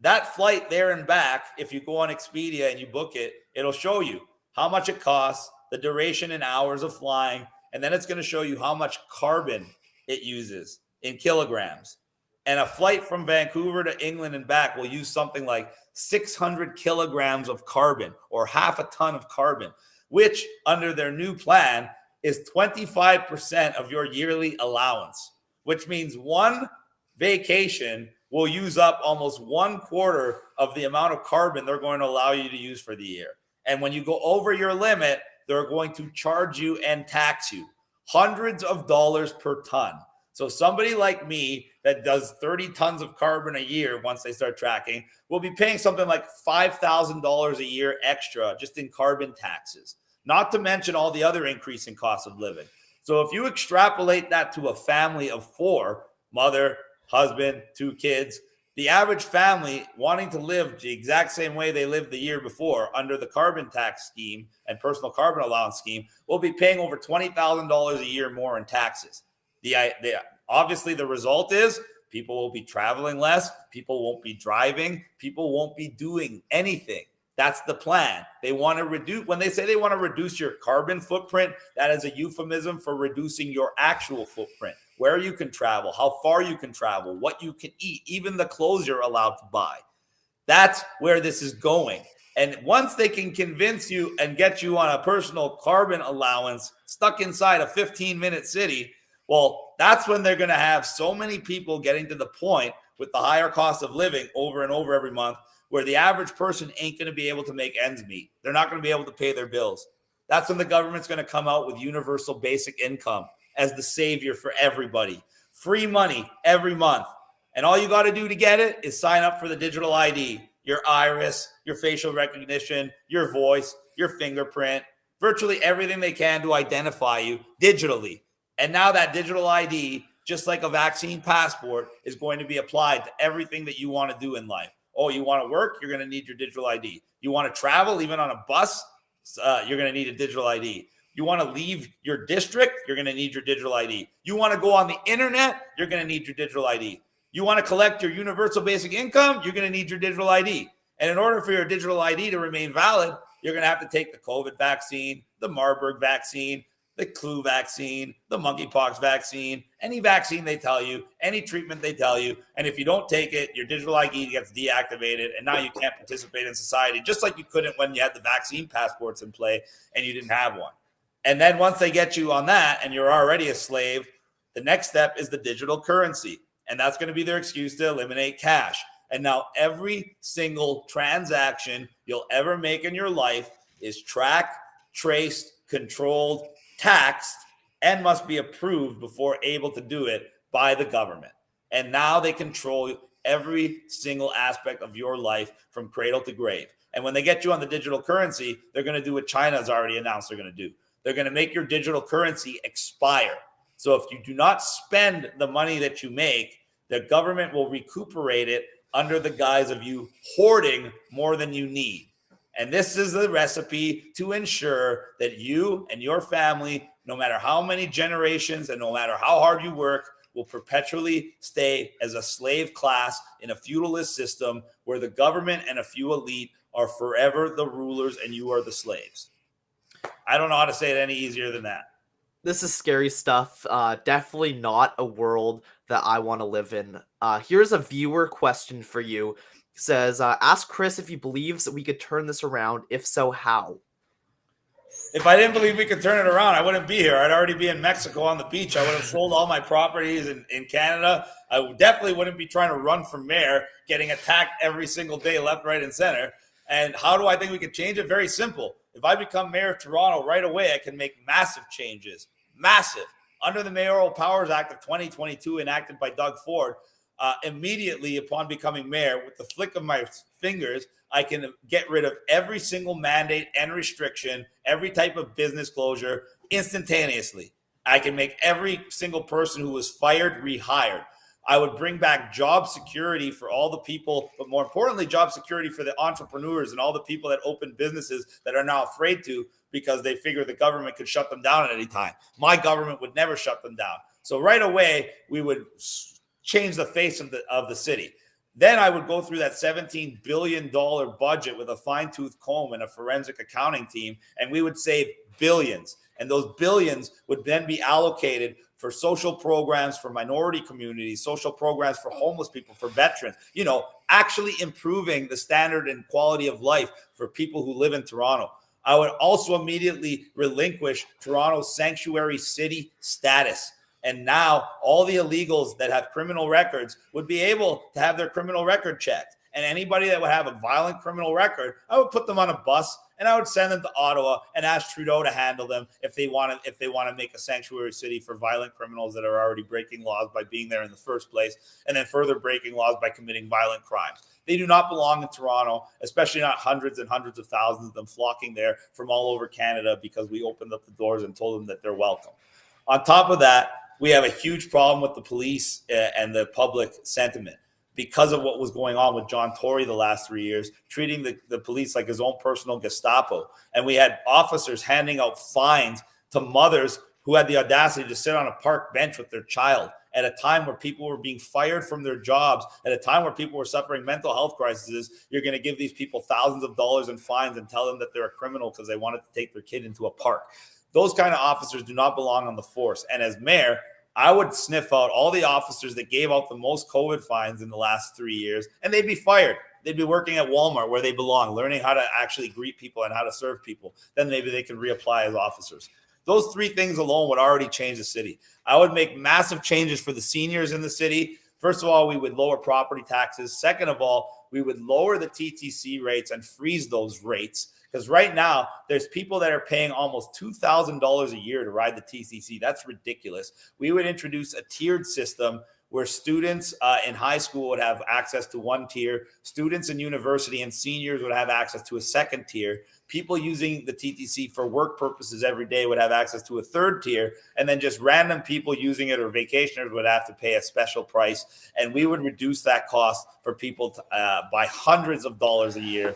That flight there and back, if you go on Expedia and you book it, it'll show you how much it costs, the duration in hours of flying, and then it's going to show you how much carbon it uses in kilograms. And a flight from Vancouver to England and back will use something like 600 kilograms of carbon, or half a ton of carbon, which under their new plan is 25% of your yearly allowance, which means one vacation will use up almost 1/4 of the amount of carbon they're going to allow you to use for the year. And when you go over your limit, they're going to charge you and tax you hundreds of dollars per ton. So somebody like me that does 30 tons of carbon a year, once they start tracking, will be paying something like $5,000 a year extra just in carbon taxes, not to mention all the other increasing costs of living. So if you extrapolate that to a family of 4, mother, husband, 2 kids, the average family wanting to live the exact same way they lived the year before under the carbon tax scheme and personal carbon allowance scheme will be paying over $20,000 a year more in taxes. Obviously, the result is people will be traveling less, people won't be driving, people won't be doing anything. That's the plan. They want to reduce, when they say they want to reduce your carbon footprint, that is a euphemism for reducing your actual footprint. Where you can travel, how far you can travel, what you can eat, even the clothes you're allowed to buy. That's where this is going. And once they can convince you and get you on a personal carbon allowance stuck inside a 15-minute city, well, that's when they're going to have so many people getting to the point with the higher cost of living over and over every month where the average person ain't going to be able to make ends meet. They're not going to be able to pay their bills. That's when the government's going to come out with universal basic income as the savior for everybody. Free money every month. And all you got to do to get it is sign up for the digital ID, your iris, your facial recognition, your voice, your fingerprint, virtually everything they can to identify you digitally. And now that digital ID, just like a vaccine passport, is going to be applied to everything that you want to do in life. Oh, you want to work? You're going to need your digital ID. You want to travel, even on a bus? You're going to need a digital ID. You want to leave your district? You're going to need your digital ID. You want to go on the internet? You're going to need your digital ID. You want to collect your universal basic income? You're going to need your digital ID. And in order for your digital ID to remain valid, you're going to have to take the COVID vaccine, the Marburg vaccine, the flu vaccine, the monkeypox vaccine, any vaccine they tell you, any treatment they tell you. And if you don't take it, your digital ID gets deactivated, and now you can't participate in society, just like you couldn't when you had the vaccine passports in play and you didn't have one. And then once they get you on that and you're already a slave, the next step is the digital currency. And that's going to be their excuse to eliminate cash. And now every single transaction you'll ever make in your life is tracked, traced, controlled, taxed, and must be approved before able to do it by the government. And now they control every single aspect of your life from cradle to grave. And when they get you on the digital currency, they're going to do what China's already announced they're going to do. They're going to make your digital currency expire. So if you do not spend the money that you make, the government will recuperate it under the guise of you hoarding more than you need. And this is the recipe to ensure that you and your family, no matter how many generations and no matter how hard you work, will perpetually stay as a slave class in a feudalist system where the government and a few elite are forever the rulers and you are the slaves. I don't know how to say it any easier than that. This is scary stuff. Definitely not a world that I want to live in. Here's a viewer question for you. It says, ask Chris if he believes that we could turn this around. If so, how? If I didn't believe we could turn it around, I wouldn't be here. I'd already be in Mexico on the beach. I would have sold all my properties in Canada. I definitely wouldn't be trying to run for mayor, getting attacked every single day, left, right, and center. And how do I think we can change it? Very simple. If I become mayor of Toronto right away, I can make massive changes. Massive. Under the Mayoral Powers Act of 2022, enacted by Doug Ford, immediately upon becoming mayor, with the flick of my fingers, I can get rid of every single mandate and restriction, every type of business closure instantaneously. I can make every single person who was fired rehired. I would bring back job security for all the people, but more importantly, job security for the entrepreneurs and all the people that open businesses that are now afraid to because they figure the government could shut them down at any time. My government would never shut them down. So right away, we would change the face of the city. Then I would go through that $17 billion budget with a fine-tooth comb and a forensic accounting team, and we would save billions. And those billions would then be allocated for social programs for minority communities, social programs for homeless people, for veterans, actually improving the standard and quality of life for people who live in Toronto. I would also immediately relinquish Toronto's sanctuary city status. And now all the illegals that have criminal records would be able to have their criminal record checked. And anybody that would have a violent criminal record, I would put them on a bus and I would send them to Ottawa and ask Trudeau to handle them if they want to make a sanctuary city for violent criminals that are already breaking laws by being there in the first place, and then further breaking laws by committing violent crimes. They do not belong in Toronto, especially not hundreds and hundreds of thousands of them flocking there from all over Canada because we opened up the doors and told them that they're welcome. On top of that, we have a huge problem with the police and the public sentiment because of what was going on with John Tory the last 3 years, treating the police like his own personal Gestapo. And we had officers handing out fines to mothers who had the audacity to sit on a park bench with their child at a time where people were being fired from their jobs, at a time where people were suffering mental health crises. You're going to give these people thousands of dollars in fines and tell them that they're a criminal because they wanted to take their kid into a park. Those kind of officers do not belong on the force. And as mayor, I would sniff out all the officers that gave out the most COVID fines in the last 3 years, and they'd be fired. They'd be working at Walmart where they belong, learning how to actually greet people and how to serve people. Then maybe they can reapply as officers. Those three things alone would already change the city. I would make massive changes for the seniors in the city. First of all, we would lower property taxes. Second of all, we would lower the TTC rates and freeze those rates. Because right now, there's people that are paying almost $2,000 a year to ride the TTC. That's ridiculous. We would introduce a tiered system where students in high school would have access to one tier, students in university and seniors would have access to a second tier, people using the TTC for work purposes every day would have access to a third tier, and then just random people using it or vacationers would have to pay a special price. And we would reduce that cost for people by hundreds of dollars a year.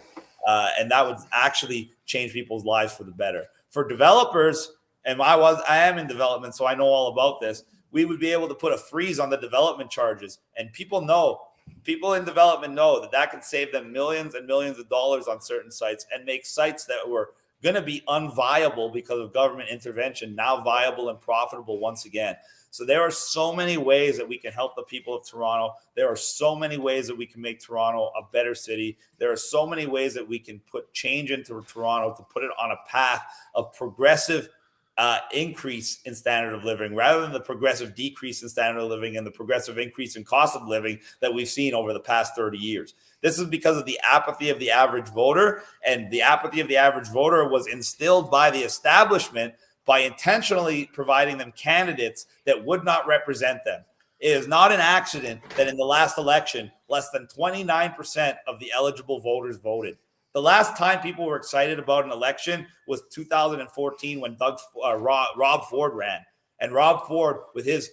And that would actually change people's lives for the better. For developers, and I am in development, so I know all about this, we would be able to put a freeze on the development charges. And people in development know that could save them millions and millions of dollars on certain sites and make sites that were going to be unviable because of government intervention now viable and profitable once again. So there are so many ways that we can help the people of Toronto. There are so many ways that we can make Toronto a better city. There are so many ways that we can put change into Toronto to put it on a path of progressive increase in standard of living rather than the progressive decrease in standard of living and the progressive increase in cost of living that we've seen over the past 30 years. This is because of the apathy of the average voter, and the apathy of the average voter was instilled by the establishment by intentionally providing them candidates that would not represent them. It is not an accident that in the last election, less than 29% of the eligible voters voted. The last time people were excited about an election was 2014 when Rob Ford ran. And Rob Ford, with his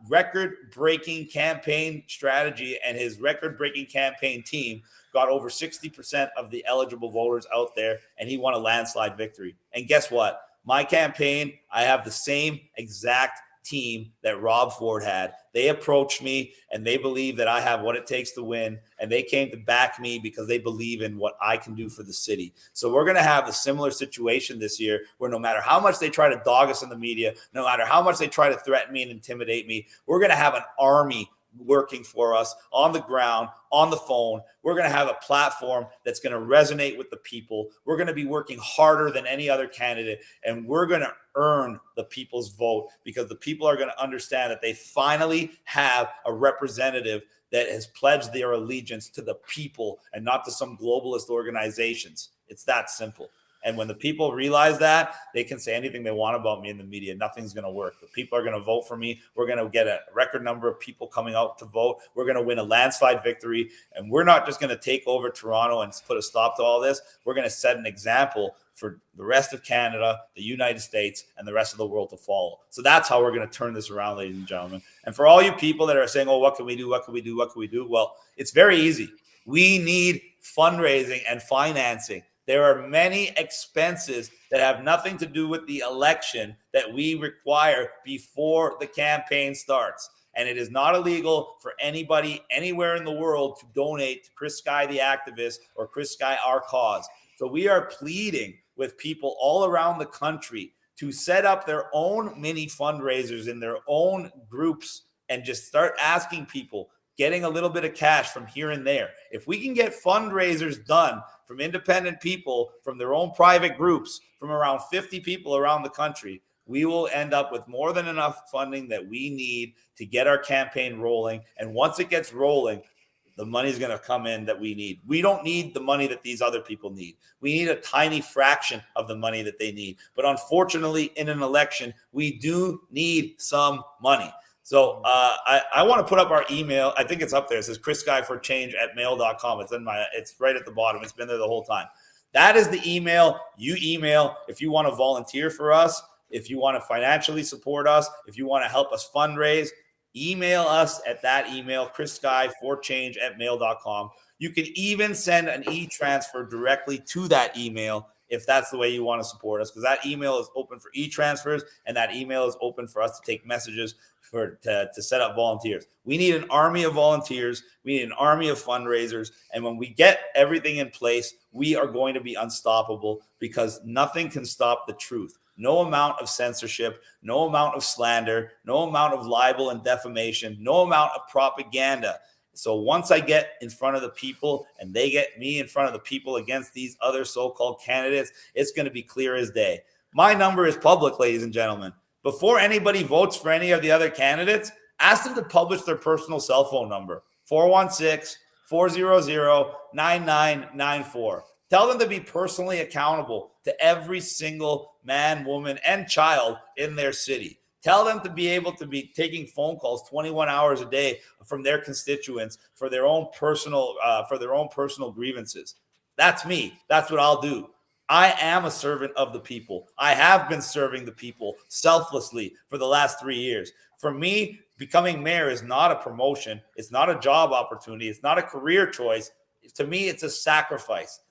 record-breaking campaign strategy and his record-breaking campaign team, got over 60% of the eligible voters out there, and he won a landslide victory. And guess what? My campaign, I have the same exact team that Rob Ford had. They approached me and they believe that I have what it takes to win. And they came to back me because they believe in what I can do for the city. So we're going to have a similar situation this year where no matter how much they try to dog us in the media, no matter how much they try to threaten me and intimidate me, we're going to have an army working for us on the ground, on the phone. We're going to have a platform that's going to resonate with the people. We're going to be working harder than any other candidate, and we're going to earn the people's vote because the people are going to understand that they finally have a representative that has pledged their allegiance to the people and not to some globalist organizations. It's that simple. And when the people realize that, they can say anything they want about me in the media. Nothing's going to work. The people are going to vote for me. We're going to get a record number of people coming out to vote. We're going to win a landslide victory. And we're not just going to take over Toronto and put a stop to all this. We're going to set an example for the rest of Canada, the United States, and the rest of the world to follow. So that's how we're going to turn this around, ladies and gentlemen. And for all you people that are saying, oh, what can we do? What can we do? What can we do? Well, it's very easy. We need fundraising and financing. There are many expenses that have nothing to do with the election that we require before the campaign starts. And it is not illegal for anybody anywhere in the world to donate to Chris Sky the Activist or Chris Sky Our Cause. So we are pleading with people all around the country to set up their own mini fundraisers in their own groups and just start asking people, getting a little bit of cash from here and there. If we can get fundraisers done from independent people, from their own private groups, from around 50 people around the country, we will end up with more than enough funding that we need to get our campaign rolling. And once it gets rolling, the money's going to come in that we need. We don't need the money that these other people need. We need a tiny fraction of the money that they need. But unfortunately, in an election, we do need some money. So I want to put up our email. I think it's up there. It says chrisguyforchange@mail.com. It's right at the bottom. It's been there the whole time. That is the email. You email if you want to volunteer for us, if you want to financially support us, if you want to help us fundraise. Email us at that email, chrisguyforchange@mail.com. You can even send an e-transfer directly to that email if that's the way you want to support us, because that email is open for e-transfers and that email is open for us to take messages to set up volunteers. We need an army of volunteers. We need an army of fundraisers. And when we get everything in place, we are going to be unstoppable because nothing can stop the truth. No amount of censorship, no amount of slander, no amount of libel and defamation, no amount of propaganda. So once I get in front of the people and they get me in front of the people against these other so-called candidates, it's going to be clear as day. My number is public, ladies and gentlemen. Before anybody votes for any of the other candidates, ask them to publish their personal cell phone number, 416-400-9994. Tell them to be personally accountable to every single man, woman, and child in their city. Tell them to be able to be taking phone calls 21 hours a day from their constituents for their own personal grievances. That's me. That's what I'll do. I am a servant of the people. I have been serving the people selflessly for the last 3 years. For me, becoming mayor is not a promotion. It's not a job opportunity. It's not a career choice. To me, it's a sacrifice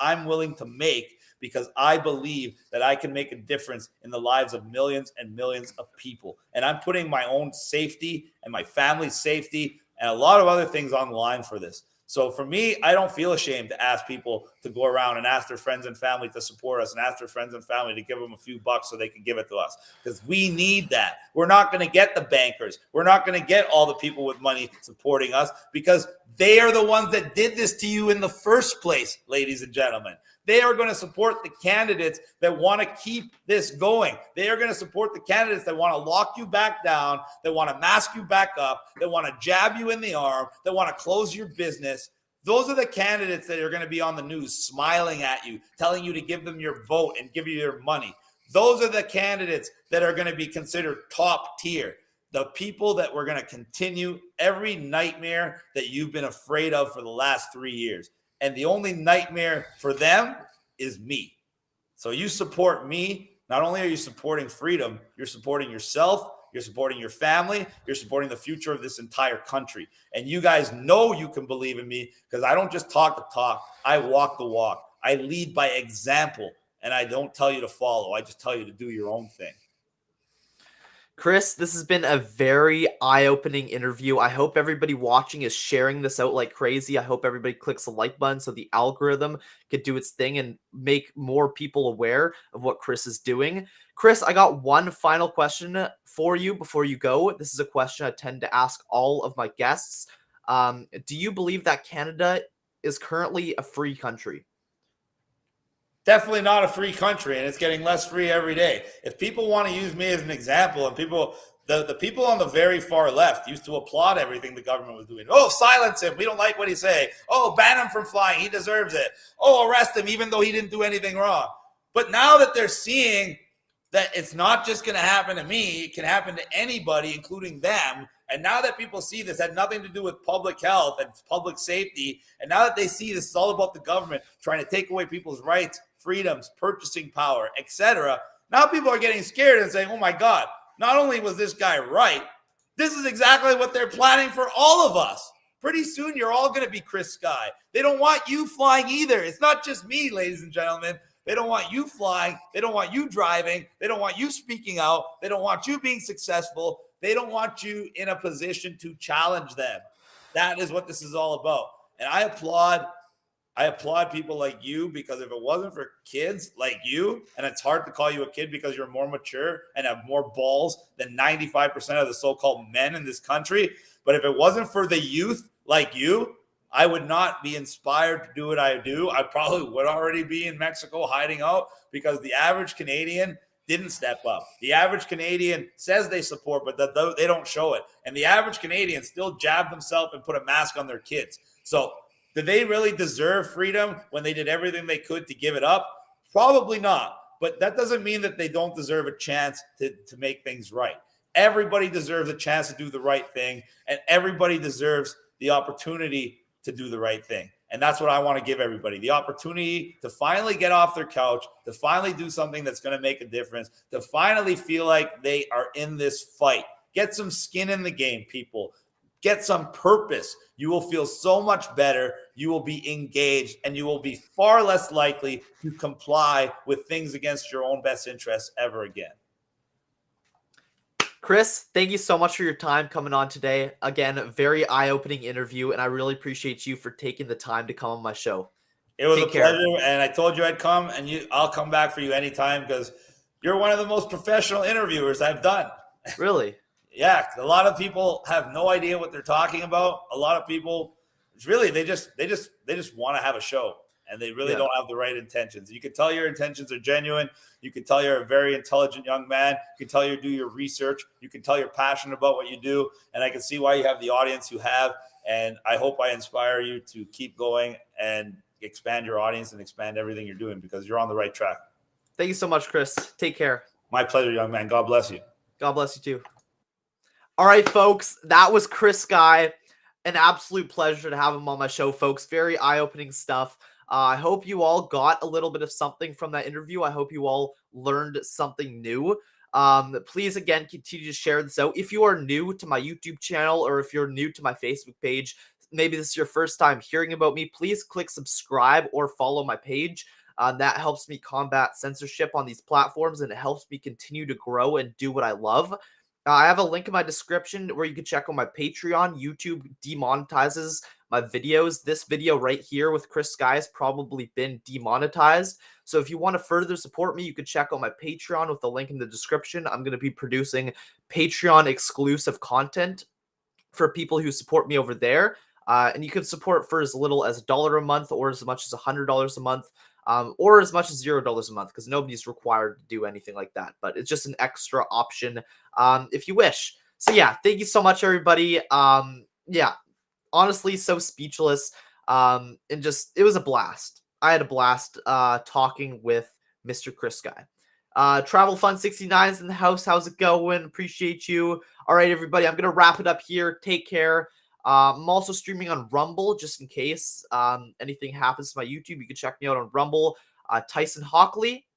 I'm willing to make because I believe that I can make a difference in the lives of millions and millions of people. And I'm putting my own safety and my family's safety and a lot of other things on the line for this. So for me, I don't feel ashamed to ask people to go around and ask their friends and family to support us and ask their friends and family to give them a few bucks so they can give it to us because we need that. We're not going to get the bankers. We're not going to get all the people with money supporting us because they are the ones that did this to you in the first place, ladies and gentlemen. They are going to support the candidates that want to keep this going. They are going to support the candidates that want to lock you back down, that want to mask you back up, that want to jab you in the arm, that want to close your business. Those are the candidates that are going to be on the news smiling at you, telling you to give them your vote and give you your money. Those are the candidates that are going to be considered top tier. The people that we're going to continue every nightmare that you've been afraid of for the last 3 years. And the only nightmare for them is me. So you support me. Not only are you supporting freedom, you're supporting yourself, you're supporting your family, you're supporting the future of this entire country. And you guys know you can believe in me because I don't just talk the talk, I walk the walk. I lead by example, and I don't tell you to follow. I just tell you to do your own thing. Chris, this has been a very eye-opening interview. I hope everybody watching is sharing this out like crazy. I hope everybody clicks the like button so the algorithm could do its thing and make more people aware of what Chris is doing. Chris, I got one final question for you before you go. This is a question I tend to ask all of my guests. Do you believe that Canada is currently a free country? Definitely not a free country, and it's getting less free every day. If people want to use me as an example, and the people on the very far left used to applaud everything the government was doing. Oh, silence him. We don't like what he's saying. Oh, ban him from flying. He deserves it. Oh, arrest him even though he didn't do anything wrong. But now that they're seeing that it's not just going to happen to me, it can happen to anybody, including them. And now that people see this had nothing to do with public health and public safety, and now that they see this is all about the government trying to take away people's rights, freedoms, purchasing power, etc., now people are getting scared and saying, oh my God, not only was this guy right, this is exactly what they're planning for all of us. Pretty soon, you're all going to be Chris Sky. They don't want you flying either. It's not just me, ladies and gentlemen. They don't want you flying. They don't want you driving. They don't want you speaking out. They don't want you being successful. They don't want you in a position to challenge them. That is what this is all about. And I applaud people like you, because if it wasn't for kids like you, and it's hard to call you a kid because you're more mature and have more balls than 95% of the so-called men in this country, but if it wasn't for the youth like you, I would not be inspired to do what I do. I probably would already be in Mexico hiding out, because the average Canadian didn't step up. The average Canadian says they support, but they don't show it. And the average Canadian still jabbed themselves and put a mask on their kids. So did they really deserve freedom when they did everything they could to give it up? Probably not. But that doesn't mean that they don't deserve a chance to make things right. Everybody deserves a chance to do the right thing, and everybody deserves the opportunity to do the right thing. And that's what I want to give everybody, the opportunity to finally get off their couch, to finally do something that's going to make a difference, to finally feel like they are in this fight. Get some skin in the game, people. Get some purpose. You will feel so much better. You will be engaged, and you will be far less likely to comply with things against your own best interests ever again. Chris, thank you so much for your time coming on today. Again, a very eye-opening interview, and I really appreciate you for taking the time to come on my show. It was a pleasure, and I told you I'd come, and I'll come back for you anytime, because you're one of the most professional interviewers I've done. Really? Yeah, a lot of people have no idea what they're talking about. A lot of people, it's really, they just want to have a show, and they really don't have the right intentions. You can tell your intentions are genuine. You can tell you're a very intelligent young man. You can tell you do your research. You can tell you're passionate about what you do, and I can see why you have the audience you have. And I hope I inspire you to keep going and expand your audience and expand everything you're doing, because you're on the right track. Thank you so much, Chris. Take care. My pleasure, young man. God bless you. God bless you too. All right, folks, that was Chris Sky. An absolute pleasure to have him on my show, folks. Very eye-opening stuff. I hope you all got a little bit of something from that interview. I hope you all learned something new. Please, again, continue to share this out. If you are new to my YouTube channel, or if you're new to my Facebook page, maybe this is your first time hearing about me, please click subscribe or follow my page. That helps me combat censorship on these platforms, and it helps me continue to grow and do what I love. I have a link in my description where you can check out my Patreon. YouTube demonetizes my videos. This video right here with Chris Sky has probably been demonetized. So if you want to further support me, you can check out my Patreon with the link in the description. I'm going to be producing Patreon exclusive content for people who support me over there. And you can support for as little as $1 a month, or as much as $100 a month. Or as much as $0 a month, because nobody's required to do anything like that. But it's just an extra option if you wish. So yeah, thank you so much, everybody. Yeah, honestly, so speechless. And just, it was a blast. I had a blast talking with Mr. Chris Sky. Travel Fun 69 is in the house. How's it going? Appreciate you. All right, everybody, I'm going to wrap it up here. Take care. I'm also streaming on Rumble, just in case anything happens to my YouTube. You can check me out on Rumble. Tyson Hockley,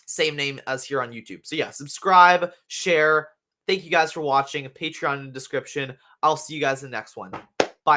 same name as here on YouTube. So yeah, subscribe, share. Thank you guys for watching. Patreon in the description. I'll see you guys in the next one.